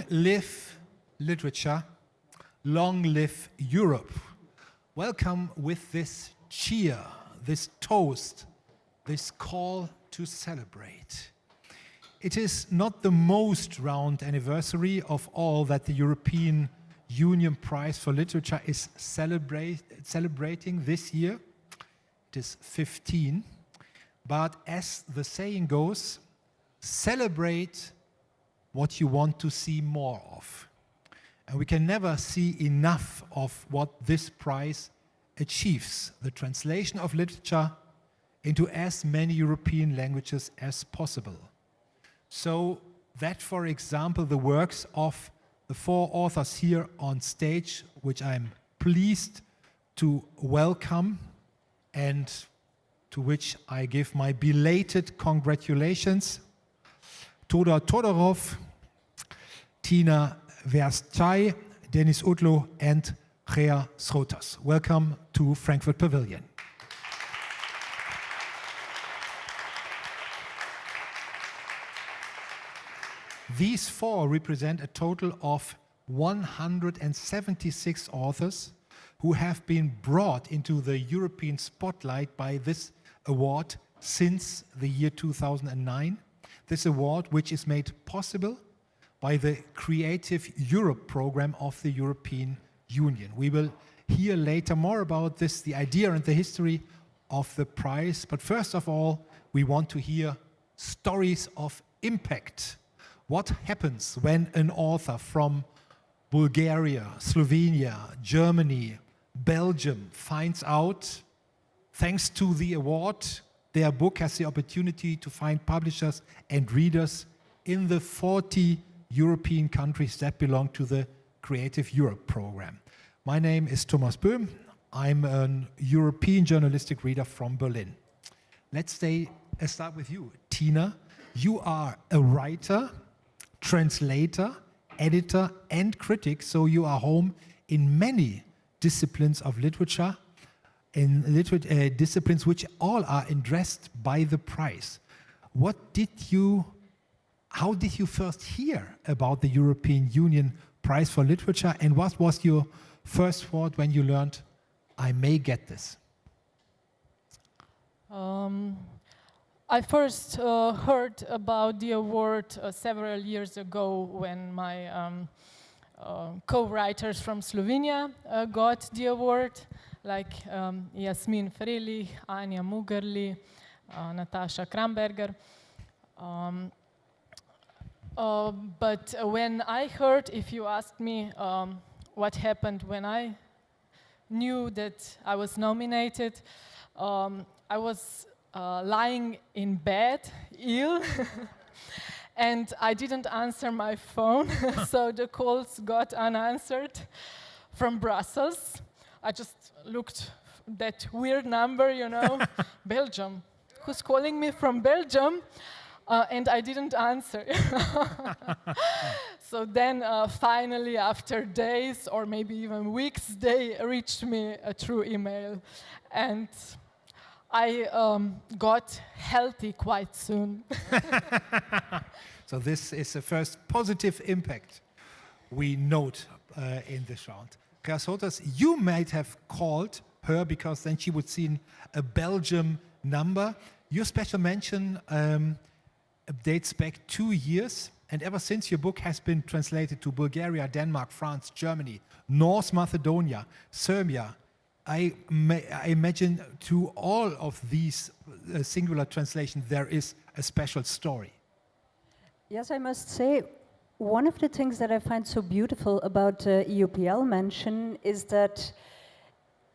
live literature, long live Europe. Welcome with this cheer, this toast, this call to celebrate. It is not the most round anniversary of all that the European Union Prize for Literature is celebrating this year. It is 15. But as the saying goes, celebrate what you want to see more of. And we can never see enough of what this prize achieves, the translation of literature into as many European languages as possible. So that, for example, the works of the 4 authors here on stage, which I'm pleased to welcome and to which I give my belated congratulations: Todor Todorov, Tina Vrščaj, Deniz Utlu, and Gaea Schoeters. Welcome to Frankfurt Pavilion. These 4 represent a total of 176 authors who have been brought into the European spotlight by this award since the year 2009. This award, which is made possible by the Creative Europe program of the European Union. We will hear later more about this, the idea and the history of the prize. But first of all, we want to hear stories of impact. What happens when an author from Bulgaria, Slovenia, Germany, Belgium finds out, thanks to the award, their book has the opportunity to find publishers and readers in the 40 European countries that belong to the Creative Europe program. My name is Thomas Böhm. I'm a European journalistic reader from Berlin. Let's start with you, Tina. You are a writer, translator, editor, and critic, so you are home in many disciplines of literature, disciplines which all are addressed by the prize. How did you first hear about the European Union Prize for Literature, and what was your first thought when you learned, I may get this? I first heard about the award several years ago when my co-writers from Slovenia got the award, like Jasmin Freli, Anja Mugerli, Natasha Kramberger. But when I heard, if you asked me what happened when I knew that I was nominated, I was lying in bed, ill, and I didn't answer my phone, so the calls got unanswered from Brussels. I just looked that weird number, you know, Belgium. Who's calling me from Belgium? And I didn't answer. So then finally, after days or maybe even weeks, they reached me through email. And I got healthy quite soon. So this is the first positive impact we note in this round. Gaea Schoeters, you might have called her because then she would see a Belgium number. Your special mention dates back 2 years, and ever since your book has been translated to Bulgaria, Denmark, France, Germany, North Macedonia, Serbia. I imagine to all of these singular translations there is a special story. Yes, I must say, one of the things that I find so beautiful about EUPL mention is that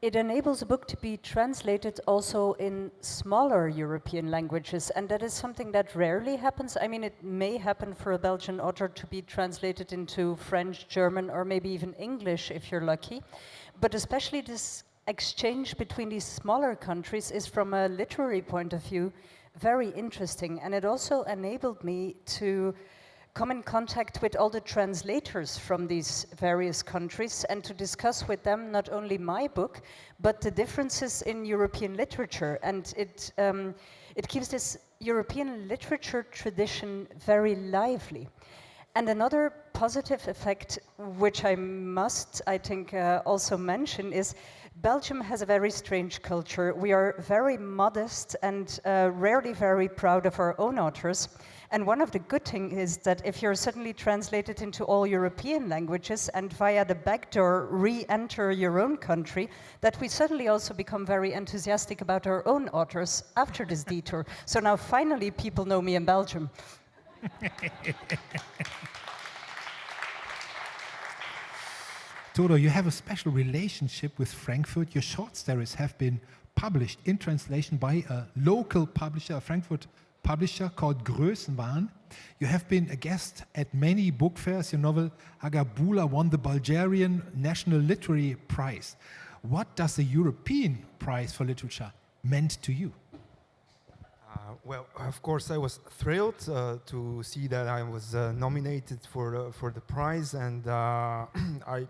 it enables a book to be translated also in smaller European languages, and that is something that rarely happens. I mean, it may happen for a Belgian author to be translated into French, German, or maybe even English if you're lucky. But especially this exchange between these smaller countries is, from a literary point of view, very interesting. And it also enabled me to come in contact with all the translators from these various countries and to discuss with them not only my book, but the differences in European literature. And it keeps this European literature tradition very lively. And another positive effect, which I must, I think, also mention, is Belgium has a very strange culture. We are very modest and rarely very proud of our own authors. And one of the good things is that if you're suddenly translated into all European languages and via the back door re-enter your own country, that we suddenly also become very enthusiastic about our own authors after this detour. So now finally people know me in Belgium. Todor, you have a special relationship with Frankfurt. Your short stories have been published in translation by a local publisher, a Frankfurt publisher called Größenwahn. You have been a guest at many book fairs. Your novel Agabula won the Bulgarian National Literary Prize. What does the European Prize for Literature meant to you? Well, of course, I was thrilled to see that I was nominated for the prize, and I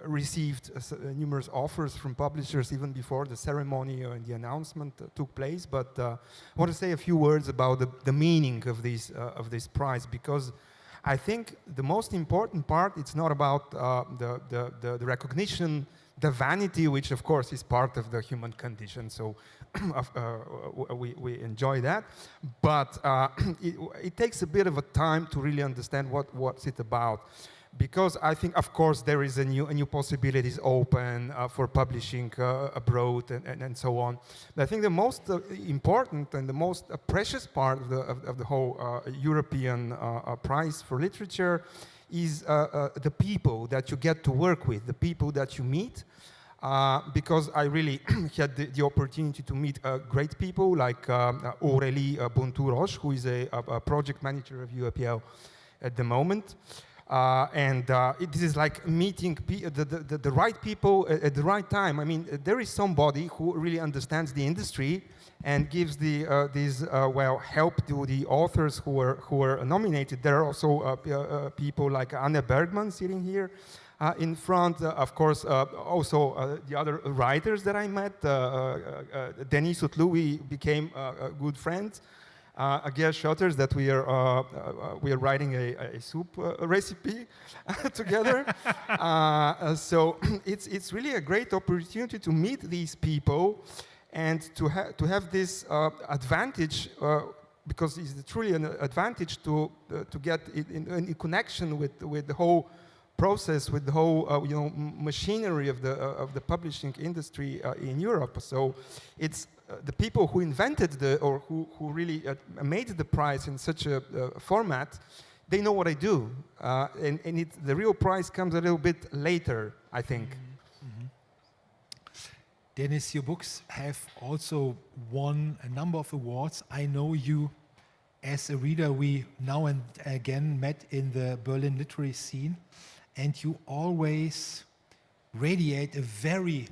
received numerous offers from publishers even before the ceremony and the announcement took place. But I want to say a few words about the meaning of this prize, because I think the most important part, it's not about the recognition, the vanity, which of course is part of the human condition. So we enjoy that, but it takes a bit of a time to really understand what's it about, because I think, of course, there is a new possibilities open for publishing abroad and so on. But I think the most important and the most precious part of the whole European prize for literature is the people that you get to work with, the people that you meet. Because I really had the opportunity to meet great people like Aurélie Bontour-Roche, who is a project manager of EUPL at the moment. This is like meeting the right people at the right time. I mean, there is somebody who really understands the industry and gives help to the authors who are nominated. There are also people like Anne Bergman sitting here in front. Of course, also the other writers that I met. Deniz Utlu, we became good friends. Gaea Schoeters, that we are writing a soup recipe together. So it's really a great opportunity to meet these people and to have this advantage, because it's truly an advantage to get in connection with the whole process, with the whole machinery of the publishing industry in Europe. So it's the people who invented who really made the prize in such a format. They know what I do, and the real prize comes a little bit later, I think. Mm-hmm. Deniz, your books have also won a number of awards. I know you as a reader. We now and again met in the Berlin literary scene, and you always radiate a very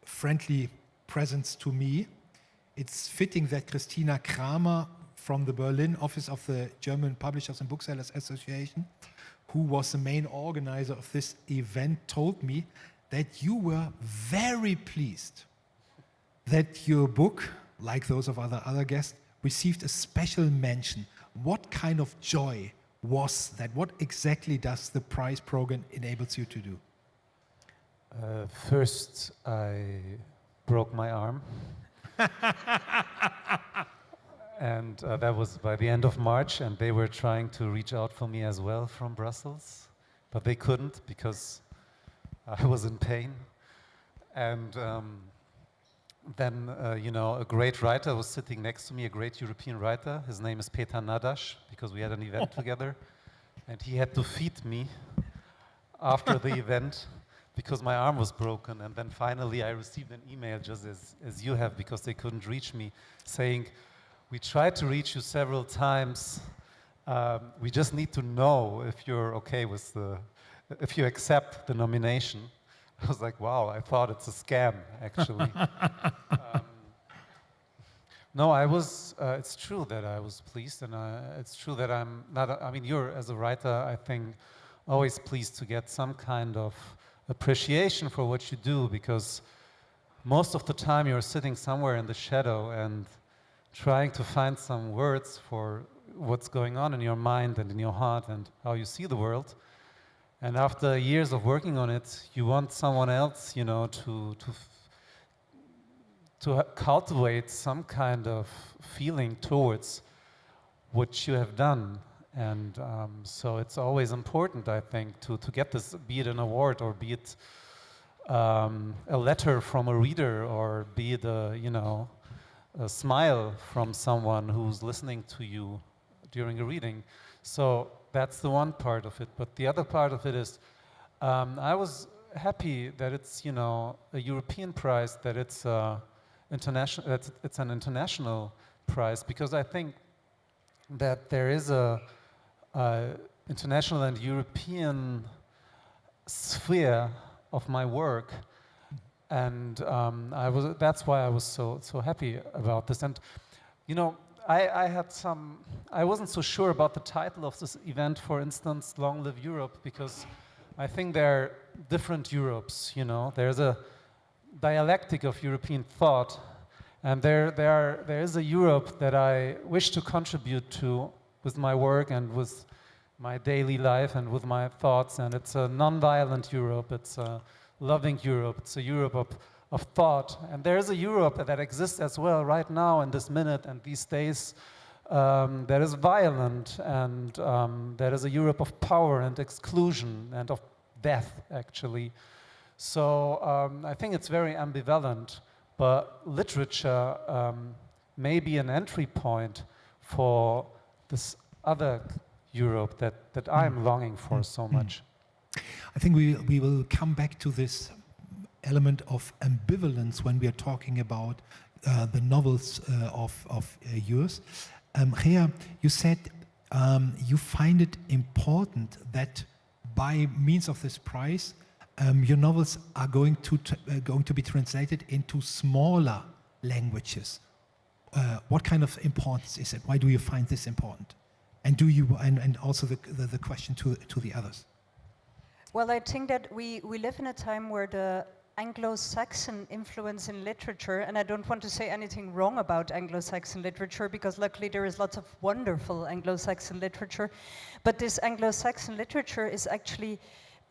friendly presence to me. It's fitting that Christina Kramer from the Berlin office of the German Publishers and Booksellers Association, who was the main organizer of this event, told me that you were very pleased that your book, like those of other guests, received a special mention. What kind of joy was that? What exactly does the prize program enables you to do? First, I broke my arm. And that was by the end of March, and they were trying to reach out for me as well from Brussels, but they couldn't because I was in pain. And then, a great writer was sitting next to me, a great European writer. His name is Peter Nadash, because we had an event together, and he had to feed me after the event because my arm was broken. And then finally I received an email, just as you have, because they couldn't reach me, saying, "We tried to reach you several times. We just need to know if you're okay with if you accept the nomination." I was like, wow, I thought it's a scam, actually. No, it's true that I was pleased, and it's true that I'm not, you're, as a writer, I think, always pleased to get some kind of appreciation for what you do, because most of the time you're sitting somewhere in the shadow and trying to find some words for what's going on in your mind and in your heart and how you see the world. And after years of working on it, you want someone else, you know, to cultivate some kind of feeling towards what you have done. And so it's always important, I think, to get this, be it an award or be it a letter from a reader or be it a smile from someone who's listening to you during a reading. So that's the one part of it. But the other part of it is I was happy that it's, you know, a European prize, that it's international, that it's an international prize, because I think that there is a international and European sphere of my work, and that's why I was so happy about this. And you know, I wasn't so sure about the title of this event, for instance, Long Live Europe, because I think there are different Europes, you know. There's a dialectic of European thought, and there is a Europe that I wish to contribute to with my work and with my daily life and with my thoughts. And it's a non-violent Europe, it's a loving Europe, it's a Europe of thought. And there is a Europe that exists as well right now in this minute and these days that is violent, and that is a Europe of power and exclusion and of death, actually. So I think it's very ambivalent, but literature may be an entry point for this other Europe that I'm longing for so much. I think we will come back to this element of ambivalence when we are talking about the novels of yours. Gaea, you said you find it important that by means of this prize, your novels are going to be translated into smaller languages. What kind of importance is it? Why do you find this important? And do you and also the question to the others? Well, I think that we live in a time where the Anglo-Saxon influence in literature, and I don't want to say anything wrong about Anglo-Saxon literature, because luckily there is lots of wonderful Anglo-Saxon literature, but this Anglo-Saxon literature is actually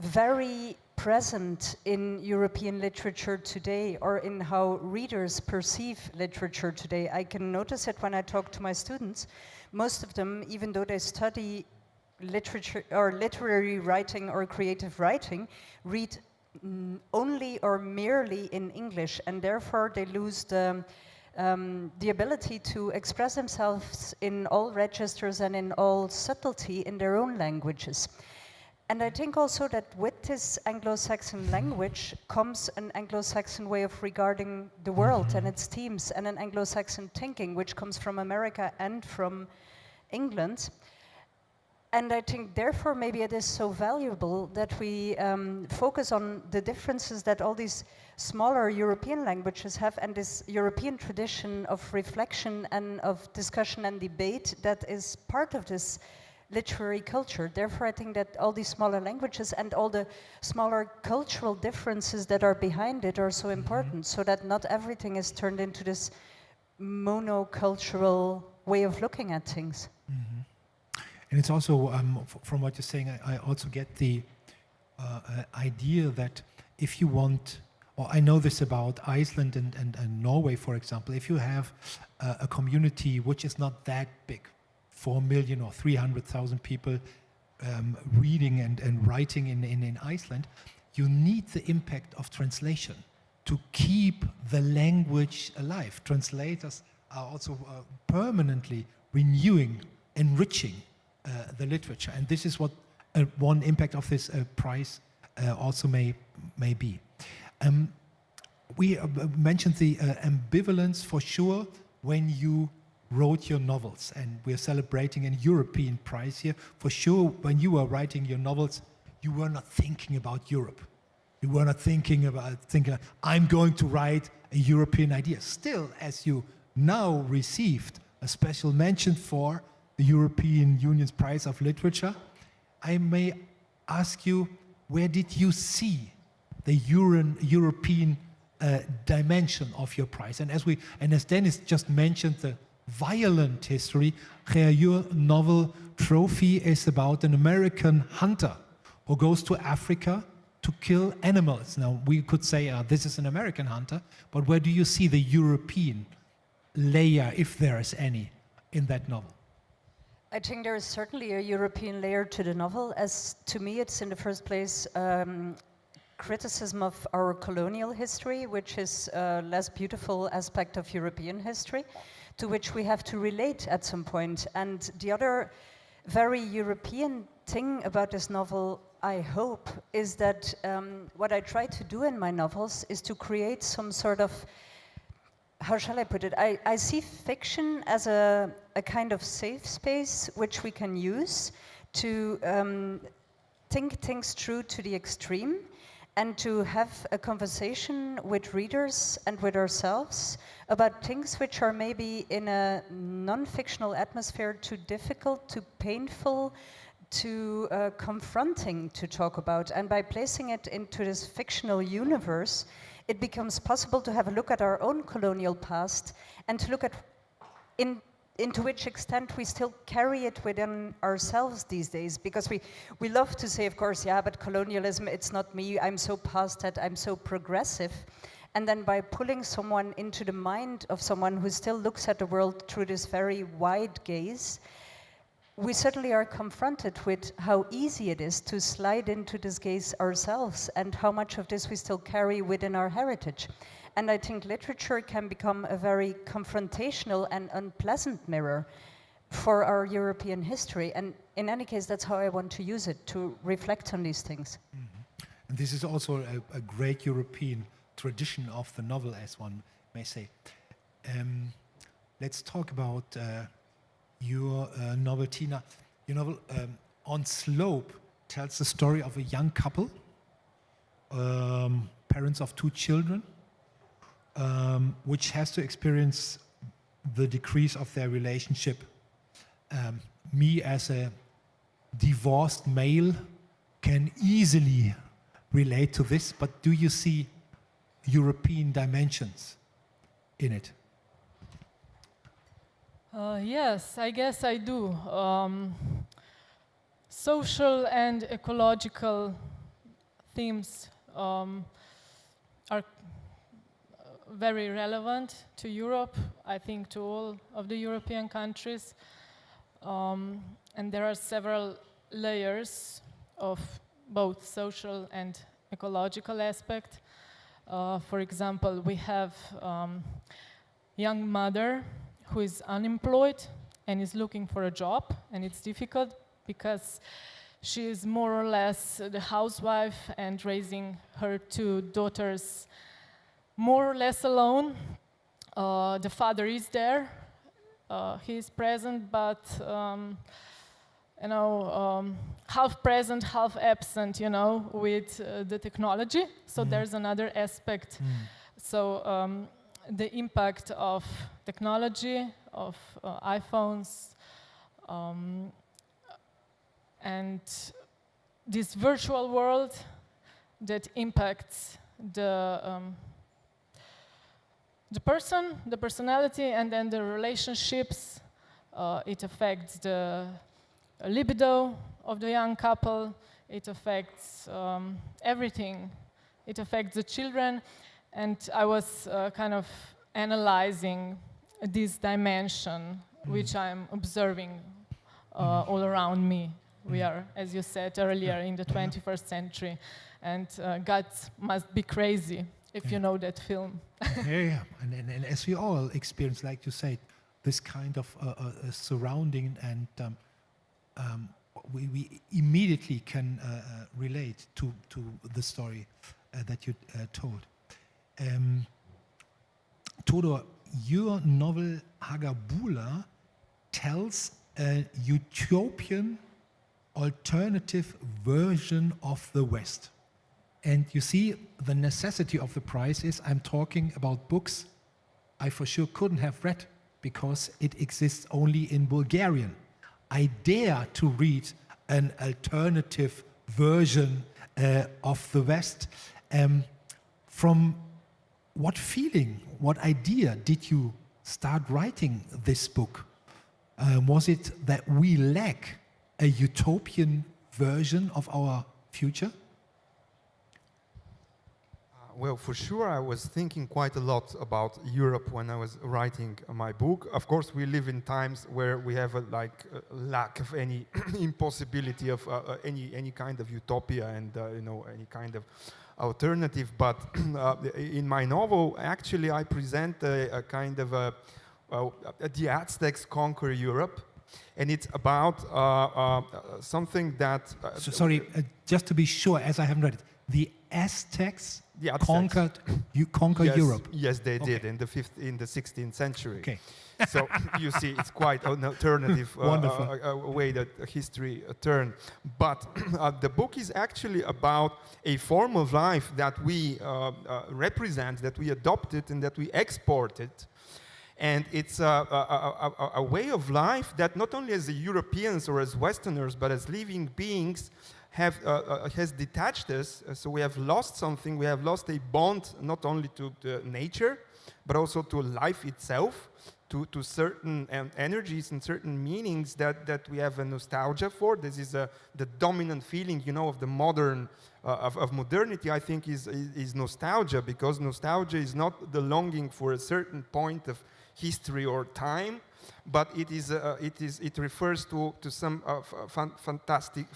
very present in European literature today, or in how readers perceive literature today. I can notice it when I talk to my students. Most of them, even though they study literature or literary writing or creative writing, read only or merely in English, and therefore they lose the ability to express themselves in all registers and in all subtlety in their own languages. And I think also that with this Anglo-Saxon language comes an Anglo-Saxon way of regarding the world and its themes, and an Anglo-Saxon thinking which comes from America and from England. And I think therefore maybe it is so valuable that we focus on the differences that all these smaller European languages have, and this European tradition of reflection and of discussion and debate that is part of this literary culture. Therefore I think that all these smaller languages and all the smaller cultural differences that are behind it are so important, so that not everything is turned into this monocultural way of looking at things. Mm-hmm. And it's also, from what you're saying, I also get the idea that if you want, or I know this about Iceland and Norway, for example, if you have a community which is not that big, 4 million or 300,000 people reading and writing in Iceland, you need the impact of translation to keep the language alive. Translators are also permanently renewing, enriching the literature, and this is what one impact of this prize also may be. We mentioned the ambivalence for sure when you wrote your novels, and we're celebrating a European prize here. For sure, when you were writing your novels, you were not thinking about Europe. You were not thinking, I'm going to write a European idea. Still, as you now received a special mention for the European Union's Prize of Literature, I may ask you, where did you see the European dimension of your prize? And as Deniz just mentioned, violent history. Gaea, your novel Trophy is about an American hunter who goes to Africa to kill animals. Now, we could say this is an American hunter, but where do you see the European layer, if there is any, in that novel? I think there is certainly a European layer to the novel, as to me it's in the first place criticism of our colonial history, which is a less beautiful aspect of European history, to which we have to relate at some point. And the other very European thing about this novel, I hope, is that what I try to do in my novels is to create some sort of, how shall I put it? I see fiction as a kind of safe space which we can use to think things through to the extreme and to have a conversation with readers and with ourselves about things which are maybe in a non-fictional atmosphere too difficult, too painful, too confronting to talk about. And by placing it into this fictional universe, it becomes possible to have a look at our own colonial past and to look at into which extent we still carry it within ourselves these days. Because we love to say, of course, yeah, but colonialism, it's not me, I'm so past that, I'm so progressive. And then by pulling someone into the mind of someone who still looks at the world through this very wide gaze, we certainly are confronted with how easy it is to slide into this gaze ourselves and how much of this we still carry within our heritage. And I think literature can become a very confrontational and unpleasant mirror for our European history. And in any case, that's how I want to use it, to reflect on these things. Mm-hmm. And this is also a great European tradition of the novel, as one may say. Let's talk about your novel, Tina. Your novel, On Slope, tells the story of a young couple, parents of 2 children, which has to experience the decrease of their relationship. Me, as a divorced male, can easily relate to this, but do you see European dimensions in it? Yes, I guess I do. Social and ecological themes are very relevant to Europe, I think to all of the European countries. And there are several layers of both social and ecological aspect. For example, we have young mother who is unemployed and is looking for a job, and it's difficult because she is more or less the housewife and raising her 2 daughters more or less alone. The father is there, he is present, but half present, half absent, with the technology. So there's another aspect. So the impact of technology, of iPhones, and this virtual world that impacts the person, the personality, and then the relationships. It affects the libido of the young couple. It affects everything. It affects the children. And I was kind of analyzing this dimension, which I'm observing all around me. We are, as you said earlier, in the 21st century, and God must be crazy if you know that film. Yeah. And as we all experience, like you said, this kind of surrounding, and we immediately can relate to the story that you told. Todor, your novel Hagabula tells a utopian alternative version of the West. And you see, the necessity of the prize is I'm talking about books I for sure couldn't have read because it exists only in Bulgarian. I dare to read an alternative version of the West. From what feeling, what idea did you start writing this book? Was it that we lack a utopian version of our future? Well, for sure, I was thinking quite a lot about Europe when I was writing my book. Of course, we live in times where we have a lack of any impossibility of any kind of utopia and any kind of alternative. But in my novel, actually, I present a kind of the Aztecs conquer Europe, and it's about something that. Sorry, just to be sure, as I haven't read it, the Aztecs conquered yes, Europe. Yes, they did in the 16th century. Okay. So you see, it's quite an alternative way that history turned. But the book is actually about a form of life that we represent, that we adopted, and that we exported. And it's a way of life that not only as Europeans or as Westerners, but as living beings has detached us. So we have lost something. We have lost a bond not only to nature, but also to life itself, to certain energies and certain meanings that we have a nostalgia for. This is the dominant feeling, of the modern, of modernity, I think, is nostalgia, because nostalgia is not the longing for a certain point of history or time, but it refers to some phantasmic,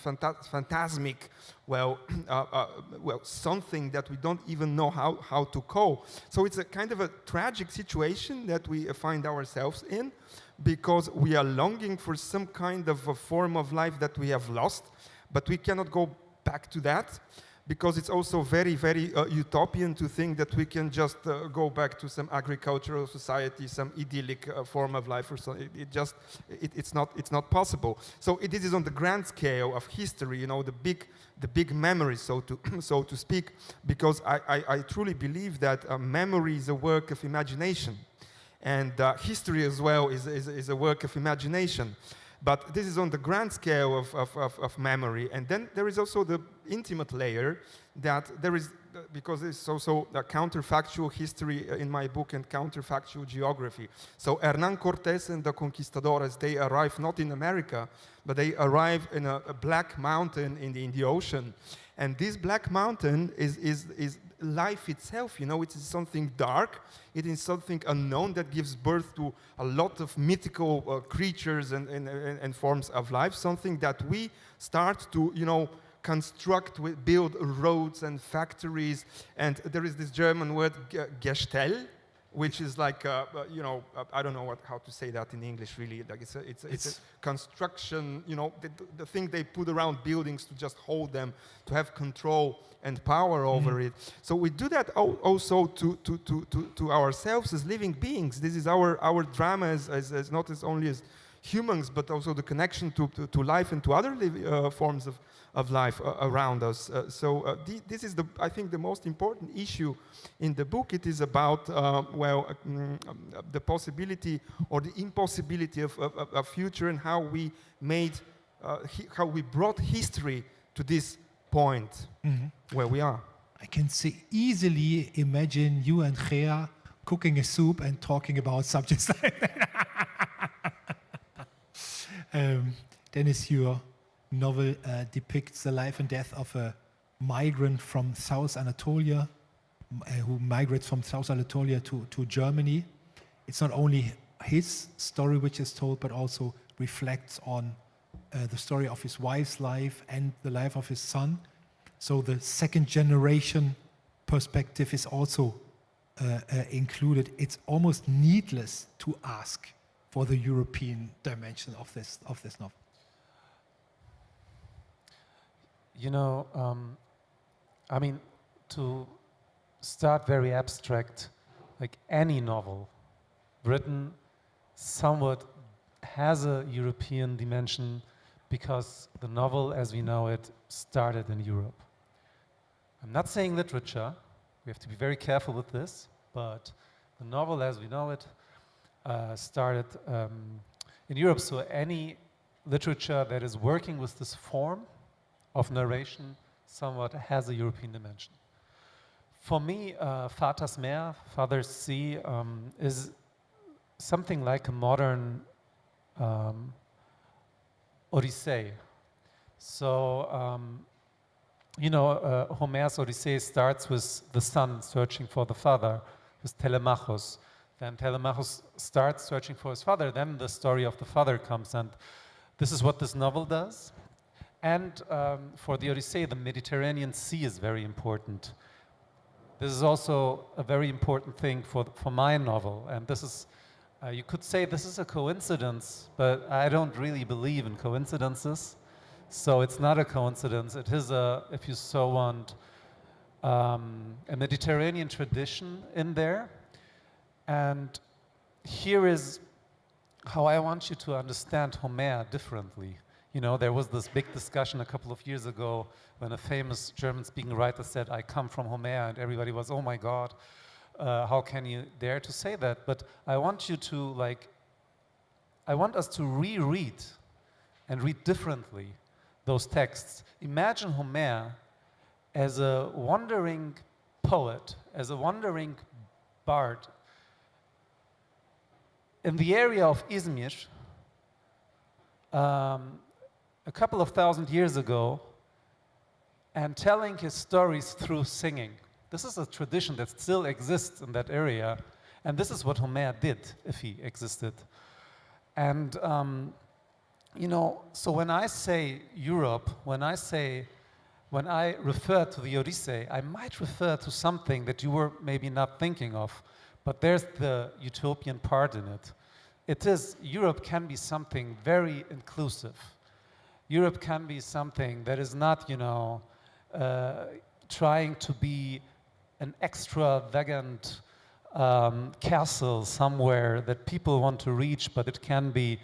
something that we don't even know how to call. So it's a kind of a tragic situation that we find ourselves in, because we are longing for some kind of a form of life that we have lost, but we cannot go back to that, because it's also very, very utopian to think that we can just go back to some agricultural society, some idyllic form of life, or so. It's not possible. So this is on the grand scale of history, the big memory, so to speak, because I truly believe that memory is a work of imagination, and history as well is a work of imagination. But this is on the grand scale of memory. And then there is also the intimate layer that there is, because there's also a counterfactual history in my book and counterfactual geography. So Hernán Cortés and the conquistadores, they arrive not in America, but they arrive in a black mountain in the ocean. And this black mountain is life itself, it is something dark, it is something unknown that gives birth to a lot of mythical creatures and forms of life, something that we start to, construct, build roads and factories. And there is this German word, Gestell, which is like, I don't know how to say that in English, really. Like it's a construction, the thing they put around buildings to just hold them, to have control and power over it. So we do that also to ourselves as living beings. This is our drama as not as only as humans, but also the connection to life and to other forms of life around us. This is, I think, the most important issue in the book. It is about, the possibility or the impossibility of a future, and how we brought history to this point where we are. I can easily imagine you and Gaea cooking a soup and talking about subjects like that. Deniz, your novel depicts the life and death of a migrant from South Anatolia, who migrates from South Anatolia to Germany. It's not only his story which is told, but also reflects on the story of his wife's life and the life of his son. So the second generation perspective is also included. It's almost needless to ask for the European dimension of this novel. To start very abstract, like any novel written somewhat has a European dimension, because the novel as we know it started in Europe. I'm not saying literature, we have to be very careful with this, but the novel as we know it started in Europe. So any literature that is working with this form of narration somewhat has a European dimension. For me, Vaters Meer, Father's Sea, is something like a modern Odyssey. So, Homer's Odyssey starts with the son searching for the father, with Telemachus. Then Telemachus starts searching for his father, then the story of the father comes, and this is what this novel does. And for the Odyssey, the Mediterranean Sea is very important. This is also a very important thing for my novel, and this is, you could say this is a coincidence, but I don't really believe in coincidences. So it's not a coincidence. It is if you so want, a Mediterranean tradition in there. And here is how I want you to understand Homer differently. You know, there was this big discussion a couple of years ago when a famous German-speaking writer said, "I come from Homer," and everybody was, "Oh my God, how can you dare to say that?" But I want you to, I want us to reread and read differently those texts. Imagine Homer as a wandering poet, as a wandering bard in the area of Izmir, a couple of thousand years ago, and telling his stories through singing. This is a tradition that still exists in that area, and this is what Homer did if he existed. And so when I say Europe, when I refer to the Odyssey, I might refer to something that you were maybe not thinking of, but there's the utopian part in it. Europe can be something very inclusive. Europe can be something that is not, trying to be an extravagant castle somewhere that people want to reach, but it can be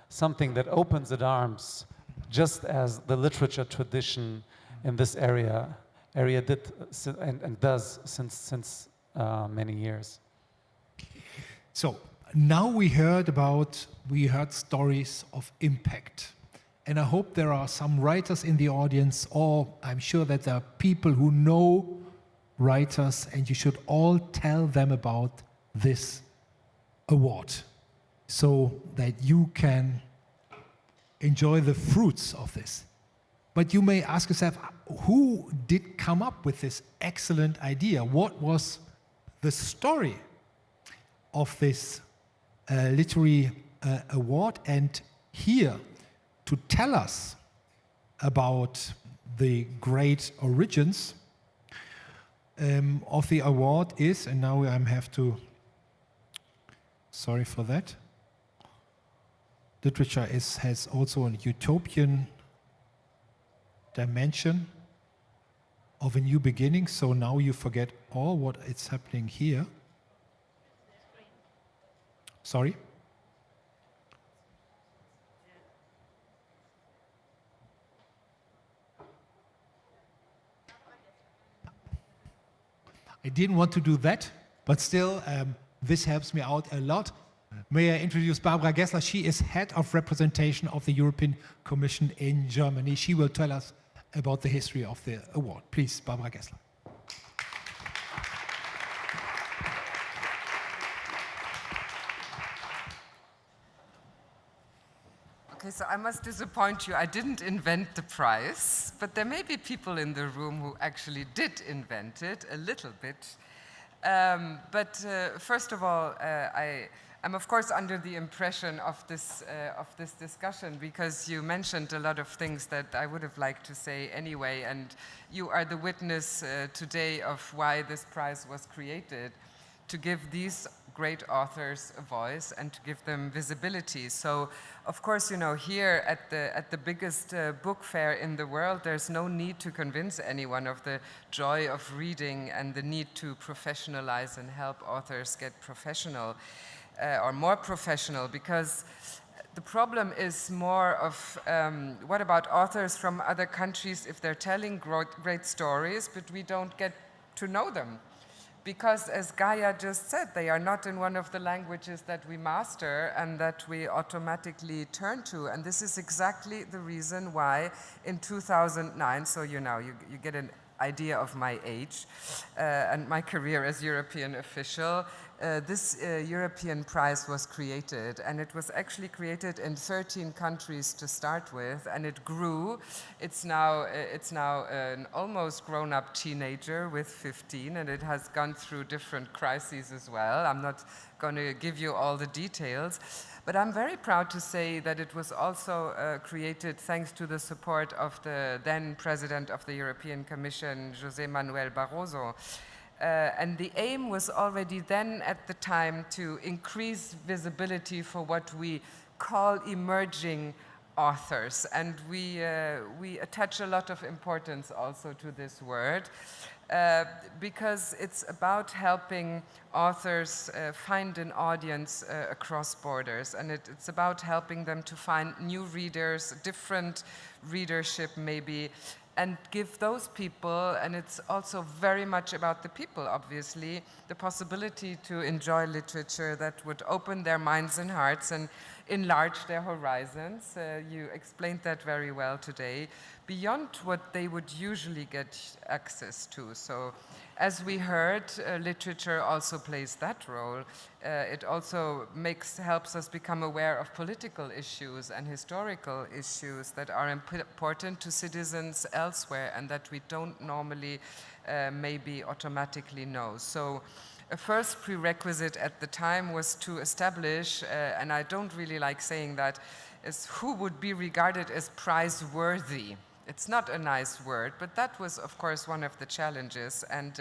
something that opens its arms, just as the literature tradition in this area did and does since many years. So now we heard stories of impact. And I hope there are some writers in the audience, or I'm sure that there are people who know writers, and you should all tell them about this award so that you can enjoy the fruits of this. But you may ask yourself, who did come up with this excellent idea? What was the story of this literary award? And here, to tell us about the great origins of the award is, and now I have to, sorry for that, literature has also a utopian dimension of a new beginning, so now you forget all what is happening here. Sorry? I didn't want to do that, but still, this helps me out a lot. May I introduce Barbara Gessler? She is head of representation of the European Commission in Germany. She will tell us about the history of the award. Please, Barbara Gessler. Okay, so I must disappoint you. I didn't invent the prize, but there may be people in the room who actually did invent it a little bit. First of all, I'm of course under the impression of this discussion, because you mentioned a lot of things that I would have liked to say anyway, and you are the witness today of why this prize was created, to give these great authors a voice and to give them visibility. So, of course, here at the biggest book fair in the world, there's no need to convince anyone of the joy of reading and the need to professionalize and help authors get professional or more professional, because the problem is more of what about authors from other countries if they're telling great stories, but we don't get to know them? Because, as Gaea just said, they are not in one of the languages that we master and that we automatically turn to. And this is exactly the reason why in 2009, so you get an idea of my age and my career as European official, this European prize was created, and it was actually created in 13 countries to start with, and it grew. It's now an almost grown-up teenager with 15, and it has gone through different crises as well. I'm not going to give you all the details, but I'm very proud to say that it was also created thanks to the support of the then President of the European Commission, José Manuel Barroso. And the aim was already then at the time to increase visibility for what we call emerging authors. And we attach a lot of importance also to this word because it's about helping authors find an audience across borders. And it's about helping them to find new readers, different readership maybe, and give those people, and it's also very much about the people, obviously, the possibility to enjoy literature that would open their minds and hearts and enlarge their horizons. You explained that very well today, beyond what they would usually get access to. So, as we heard, literature also plays that role. It also helps us become aware of political issues and historical issues that are important to citizens elsewhere and that we don't normally maybe automatically know. So a first prerequisite at the time was to establish, and I don't really like saying that, is who would be regarded as prize-worthy. It's not a nice word, but that was, of course, one of the challenges. And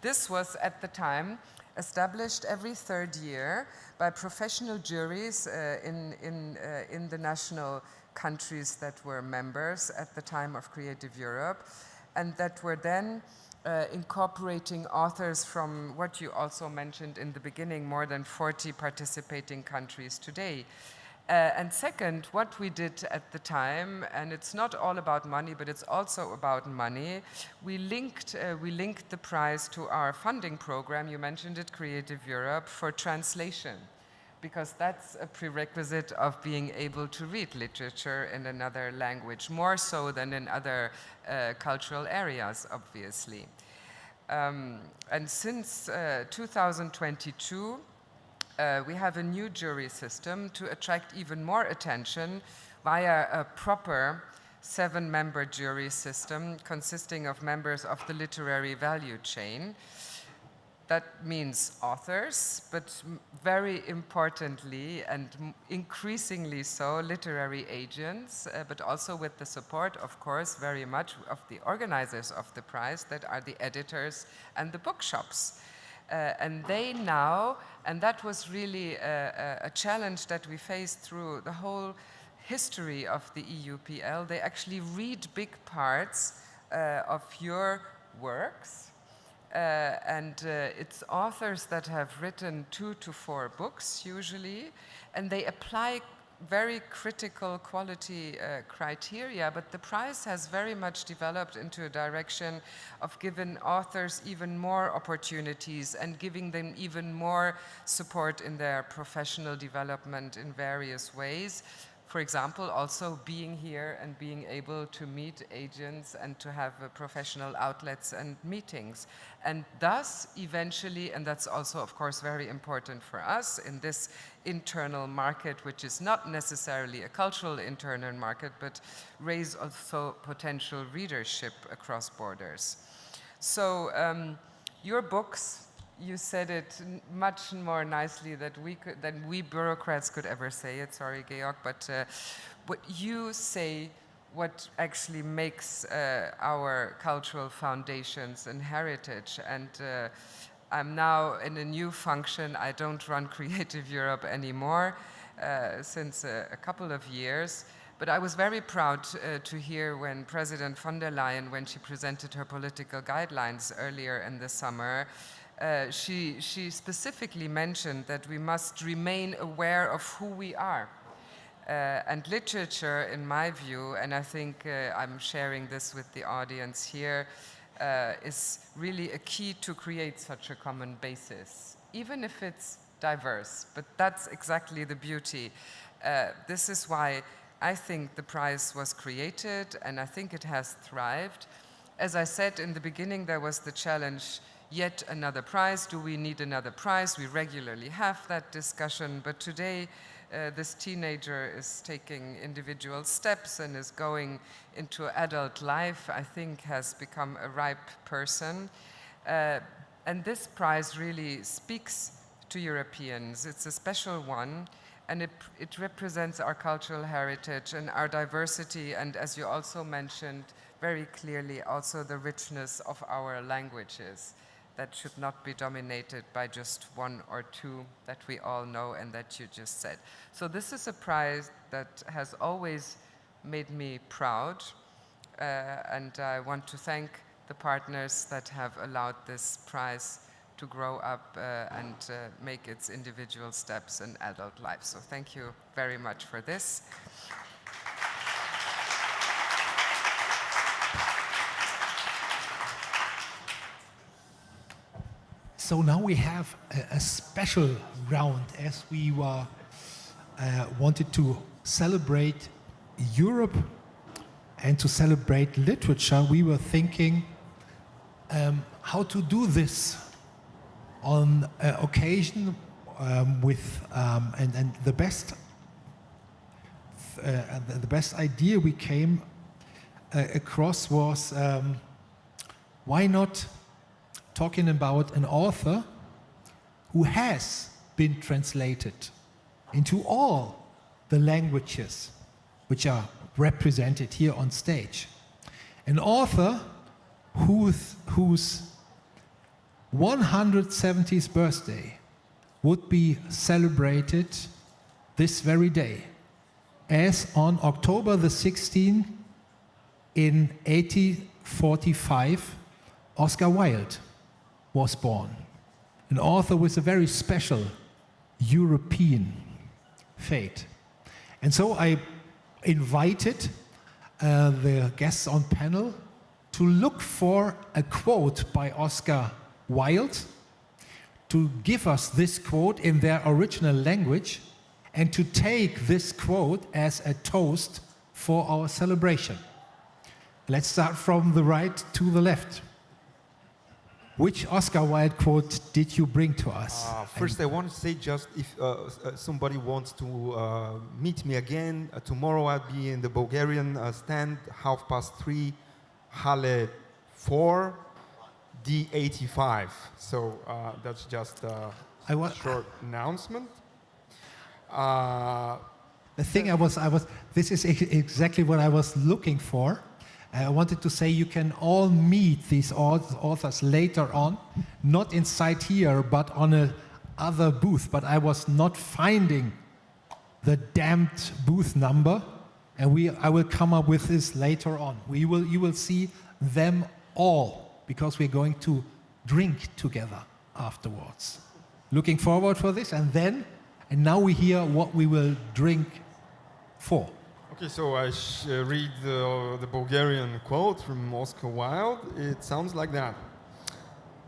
this was, at the time, established every third year by professional juries in the national countries that were members at the time of Creative Europe, and that were then incorporating authors from what you also mentioned in the beginning, more than 40 participating countries today. And second, what we did at the time, and it's not all about money, but it's also about money, we linked the prize to our funding program, you mentioned it, Creative Europe, for translation, because that's a prerequisite of being able to read literature in another language, more so than in other cultural areas, obviously. And since 2022, we have a new jury system to attract even more attention via a proper 7-member jury system consisting of members of the literary value chain. That means authors, but very importantly and increasingly so, literary agents, but also with the support, of course, very much of the organizers of the prize, that are the editors and the bookshops. And they now, and that was really a challenge that we faced through the whole history of the EUPL, they actually read big parts of your works. It's authors that have written 2 to 4 books usually, and they apply very critical quality criteria, but the prize has very much developed into a direction of giving authors even more opportunities and giving them even more support in their professional development in various ways. For example, also being here and being able to meet agents and to have professional outlets and meetings. And thus, eventually, and that's also, of course, very important for us in this internal market, which is not necessarily a cultural internal market, but raise also potential readership across borders. So your books, you said it much more nicely than we bureaucrats could ever say it. Sorry, Georg, but what you say, what actually makes our cultural foundations and heritage. And I'm now in a new function. I don't run Creative Europe anymore since a couple of years. But I was very proud to hear when President von der Leyen, when she presented her political guidelines earlier in the summer, she specifically mentioned that we must remain aware of who we are. And literature, in my view, and I think I'm sharing this with the audience here, is really a key to create such a common basis, even if it's diverse. But that's exactly the beauty. This is why I think the prize was created, and I think it has thrived. As I said in the beginning, there was the challenge. yet another prize. Do we need another prize? We regularly have that discussion, but today this teenager is taking individual steps and is going into adult life, I think has become a ripe person. And this prize really speaks to Europeans. It's a special one, and it represents our cultural heritage and our diversity, and as you also mentioned very clearly, also the richness of our languages that should not be dominated by just one or two that we all know and that you just said. So this is a prize that has always made me proud, and I want to thank the partners that have allowed this prize to grow up and make its individual steps in adult life. So thank you very much for this. So now we have a special round, as we were wanted to celebrate Europe and to celebrate literature. We were thinking how to do this on occasion with and the best idea we came across was why not talking about an author who has been translated into all the languages which are represented here on stage. An author whose 170th birthday would be celebrated this very day, as on October the 16th in 1845, Oscar Wilde was born, an author with a very special European fate. And so I invited the guests on panel to look for a quote by Oscar Wilde, to give us this quote in their original language, and to take this quote as a toast for our celebration. Let's start from the right to the left. Which Oscar Wilde quote did you bring to us? First, I want to say, just if somebody wants to meet me again, tomorrow I'll be in the Bulgarian stand, 3:30, Halle 4, D85. So that's just a short announcement. The thing this is exactly what I was looking for. I wanted to say you can all meet these authors later on, not inside here, but on a other booth. But I was not finding the damned booth number, and I will come up with this later on. You will see them all, because we're going to drink together afterwards. Looking forward for this, and now we hear what we will drink for. Okay, so I read the Bulgarian quote from Oscar Wilde. It sounds like that.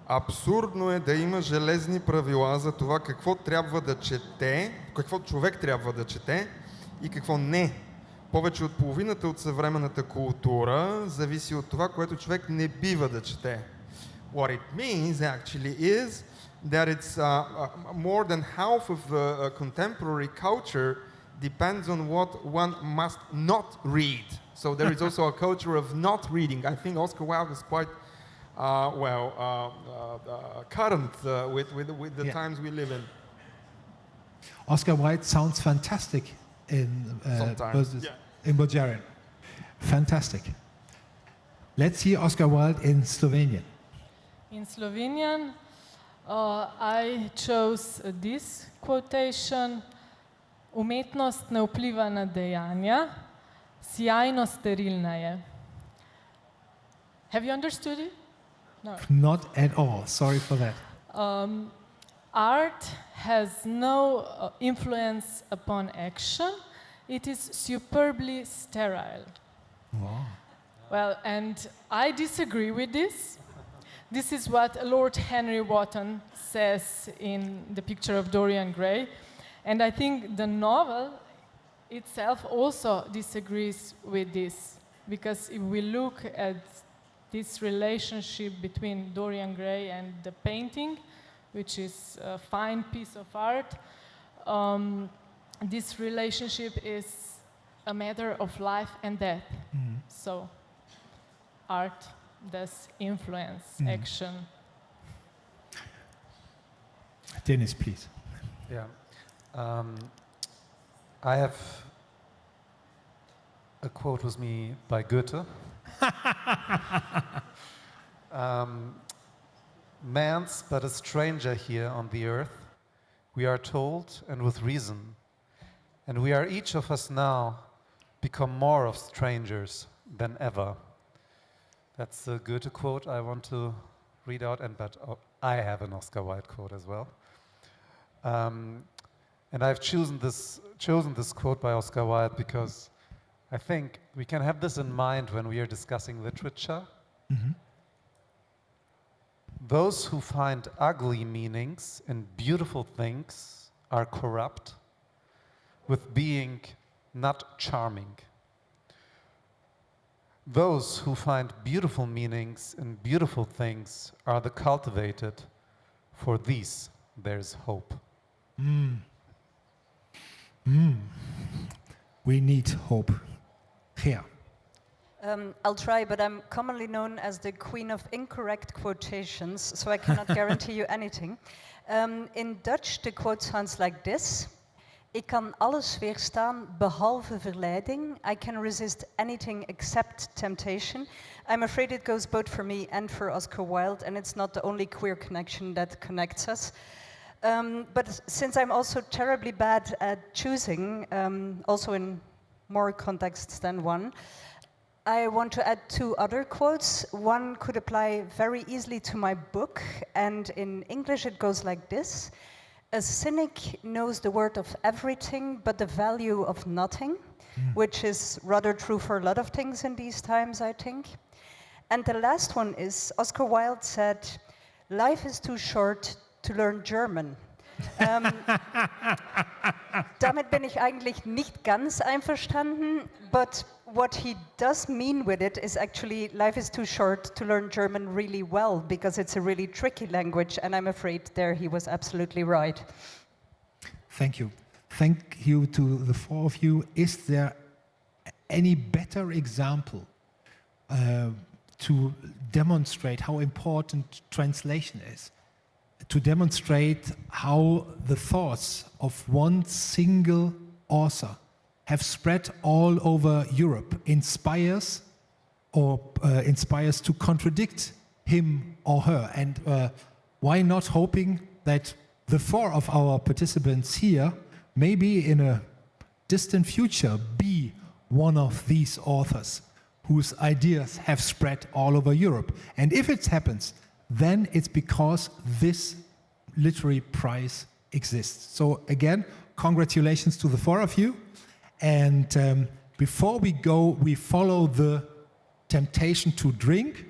Абсурдно е да има железни правила за това какво трябва да чете, какво човек трябва да чете и какво не. Повече от половината от съвременната култура зависи от това, което човек не бива да чете. What it means actually is that it's more than half of the contemporary culture depends on what one must not read. So there is also a culture of not reading. I think Oscar Wilde is quite current with the times we live in. Oscar Wilde sounds fantastic in Bulgarian. Fantastic. Let's hear Oscar Wilde in Slovenian. In Slovenian, I chose this quotation. Umetnost ne vpliva na dejanja, sjajno sterilna je. Have you understood it? No. Not at all. Sorry for that. Art has no influence upon action. It is superbly sterile. Wow. Well, and I disagree with this. This is what Lord Henry Wotton says in The Picture of Dorian Gray. And I think the novel itself also disagrees with this, because if we look at this relationship between Dorian Gray and the painting, which is a fine piece of art. This relationship is a matter of life and death. So art does influence action. Deniz, please. Yeah. I have a quote with me by Goethe. Man's but a stranger here on the earth, we are told, and with reason. And we are each of us now become more of strangers than ever. That's a Goethe quote I want to read out, but I have an Oscar Wilde quote as well. And I've chosen this quote by Oscar Wilde because I think we can have this in mind when we are discussing literature. Those who find ugly meanings in beautiful things are corrupt with being not charming. Those who find beautiful meanings in beautiful things are the cultivated. For these there's hope. We need hope. Here. I'll try, but I'm commonly known as the queen of incorrect quotations, so I cannot guarantee you anything. In Dutch, the quote sounds like this. Ik kan alles weerstaan behalve verleiding. I can resist anything except temptation. I'm afraid it goes both for me and for Oscar Wilde, and it's not the only queer connection that connects us. But since I'm also terribly bad at choosing, also in more contexts than one, I want to add two other quotes. One could apply very easily to my book, and in English it goes like this. A cynic knows the worth of everything but the value of nothing, which is rather true for a lot of things in these times, I think. And the last one is, Oscar Wilde said, life is too short to learn German. Damit bin ich eigentlich nicht ganz einverstanden, but what he does mean with it is actually life is too short to learn German really well, because it's a really tricky language, and I'm afraid there he was absolutely right. Thank you. Thank you to the four of you. Is there any better example to demonstrate how important translation is? To demonstrate how the thoughts of one single author have spread all over Europe, inspires to contradict him or her. And why not hoping that the four of our participants here maybe in a distant future be one of these authors whose ideas have spread all over Europe. And if it happens, then it's because this literary prize exists. So again, congratulations to the four of you. And before we go, we follow the temptation to drink.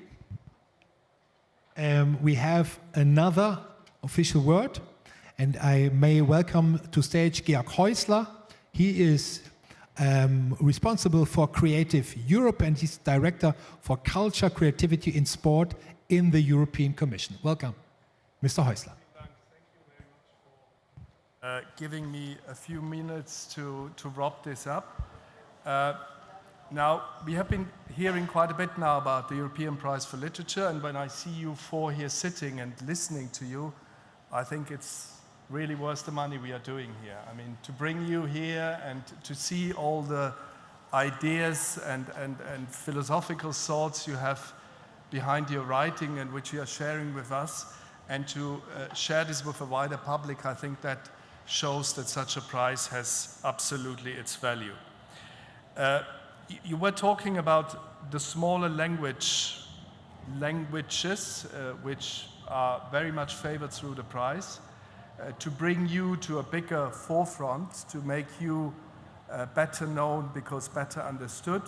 We have another official word, and I may welcome to stage Georg Häusler. He is responsible for Creative Europe, and he's Director for Culture, Creativity in Sport in the European Commission. Welcome, Mr. Häusler. Thank you very much for giving me a few minutes to wrap this up. Now, we have been hearing quite a bit now about the European Prize for Literature, and when I see you four here sitting and listening to you, I think it's really worth the money we are doing here. I mean, to bring you here and to see all the ideas and philosophical thoughts you have behind your writing and which you are sharing with us, and to share this with a wider public, I think that shows that such a prize has absolutely its value. You were talking about the smaller languages which are very much favored through the prize, to bring you to a bigger forefront, to make you better known because better understood.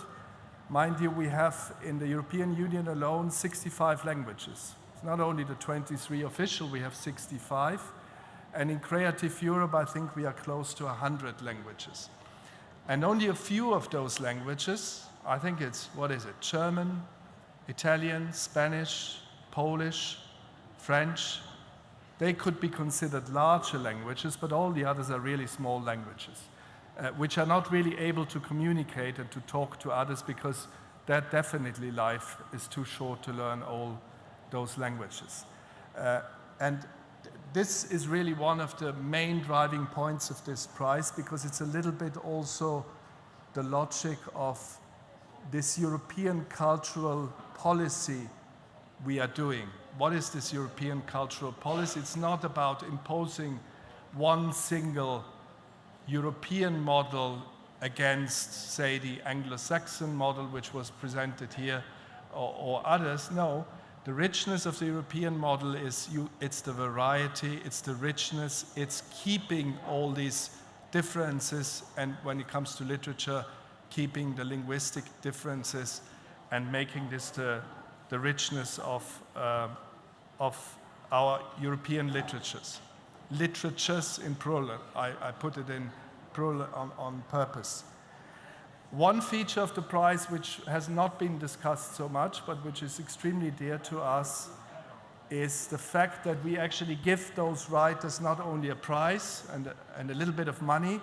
Mind you, we have in the European Union alone 65 languages. It's not only the 23 official, we have 65. And in Creative Europe, I think we are close to 100 languages. And only a few of those languages, I think it's, what is it, German, Italian, Spanish, Polish, French. They could be considered larger languages, but all the others are really small languages, which are not really able to communicate and to talk to others, because that definitely life is too short to learn all those languages. And this is really one of the main driving points of this prize, because it's a little bit also the logic of this European cultural policy we are doing. What is this European cultural policy? It's not about imposing one single European model against, say, the Anglo-Saxon model, which was presented here, or others. No, the richness of the European model is it's the variety, it's the richness, it's keeping all these differences, and when it comes to literature, keeping the linguistic differences and making this the richness of our European literatures. Literatures in plural, I put it in plural on purpose. One feature of the prize which has not been discussed so much, but which is extremely dear to us, is the fact that we actually give those writers not only a prize and a little bit of money,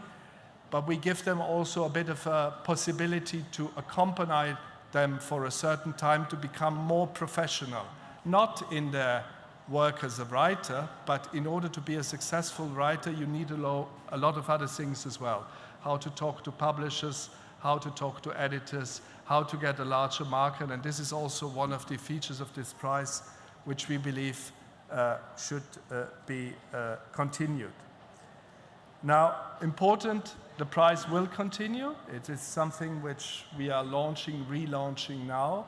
but we give them also a bit of a possibility to accompany them for a certain time to become more professional, not in their work as a writer, but in order to be a successful writer, you need a lot of other things as well. How to talk to publishers, how to talk to editors, how to get a larger market, and this is also one of the features of this prize, which we believe should be continued. Now, important, the prize will continue. It is something which we are relaunching now.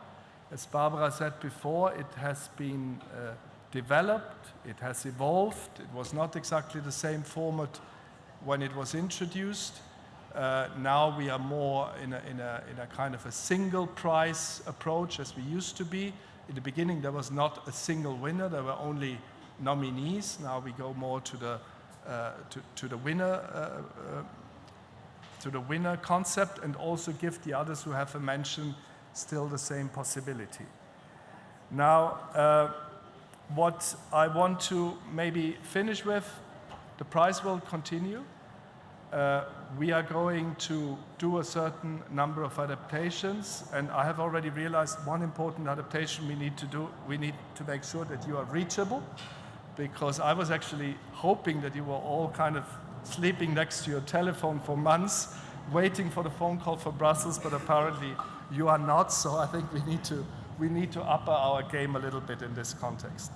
As Barbara said before, it has been developed, it has evolved. It was not exactly the same format when it was introduced. Now we are more in a kind of a single prize approach as we used to be. In the beginning, there was not a single winner, there were only nominees. Now we go more to the winner concept, and also give the others who have a mention still the same possibility. Now, what I want to maybe finish with, the prize will continue. We are going to do a certain number of adaptations, and I have already realized one important adaptation we need to do. We need to make sure that you are reachable, because I was actually hoping that you were all kind of sleeping next to your telephone for months, waiting for the phone call for Brussels, but apparently you are not, so I think we need to up our game a little bit in this context.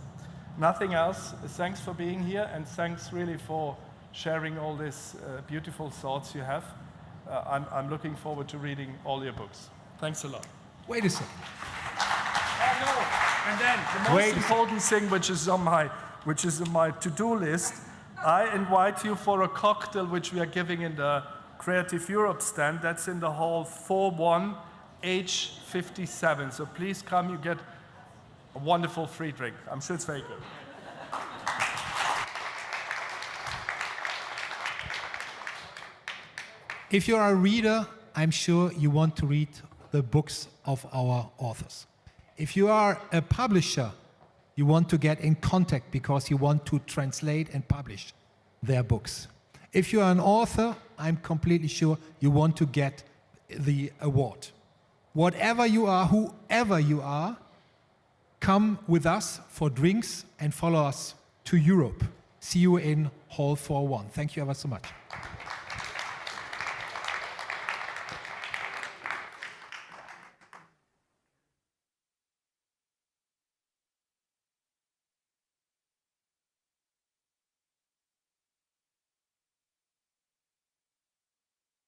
Nothing else. Thanks for being here, and thanks really for sharing all these beautiful thoughts you have. I'm looking forward to reading all your books. Thanks a lot. Wait a second. Oh, no. And then the most important thing, which is on my to-do list, I invite you for a cocktail which we are giving in the Creative Europe stand. That's in the hall 41H57. So please come, you get a wonderful free drink. I'm sure it's very good. If you're a reader, I'm sure you want to read the books of our authors. If you are a publisher, you want to get in contact because you want to translate and publish their books. If you are an author, I'm completely sure you want to get the award. Whatever you are, whoever you are, come with us for drinks and follow us to Europe. See you in Hall 41. Thank you ever so much.